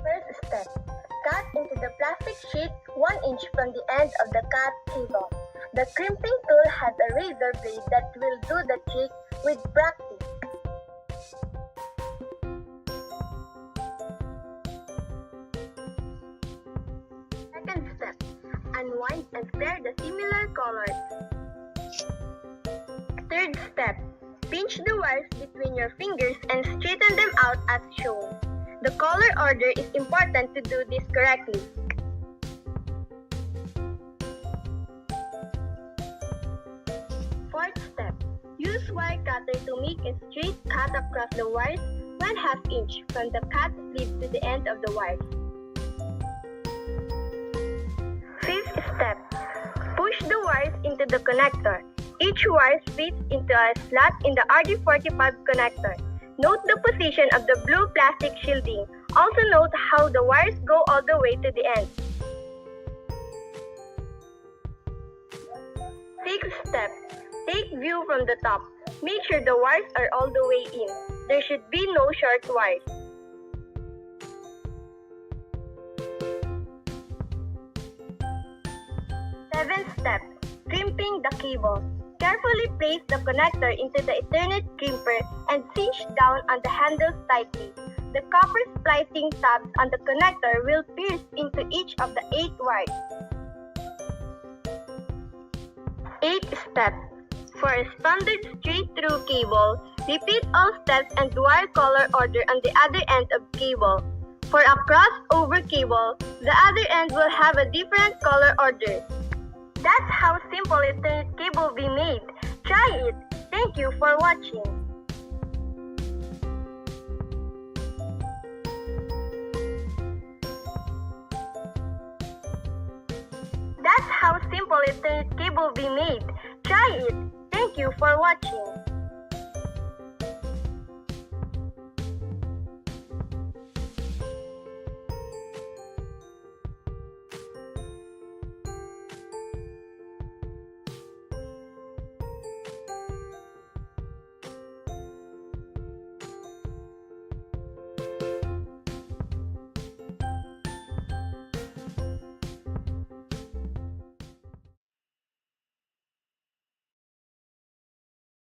First step. Cut into the plastic sheet 1 inch from the end of the cut cable. The crimping tool has a razor blade that will do the trick with practice. Second step. Unwind and pair the similar colors. Third step. Pinch the wires between your fingers and straighten them out as shown. The color order is important to do this correctly. Fourth step. Use wire cutter to make a straight cut across the wires 1/2 inch from the cut sleeve to the end of the wires. Fifth step. Push the wires into the connector. Each wire fits into a slot in the RD45 connector. Note the position of the blue plastic shielding. Also note how the wires go all the way to the end. Sixth step. Take view from the top. Make sure the wires are all the way in. There should be no short wires. Seventh step. Crimping the cable. Carefully place the connector into the Ethernet crimper and cinch down on the handles tightly. The copper splicing tabs on the connector will pierce into each of the 8 wires. Eighth step. For a standard straight-through cable, repeat all steps and wire color order on the other end of cable. For a crossover cable, the other end will have a different color order. That's how simple Ethernet cable be made. Try it. Thank you for watching. That's how simple Ethernet cable be made. Try it. Thank you for watching.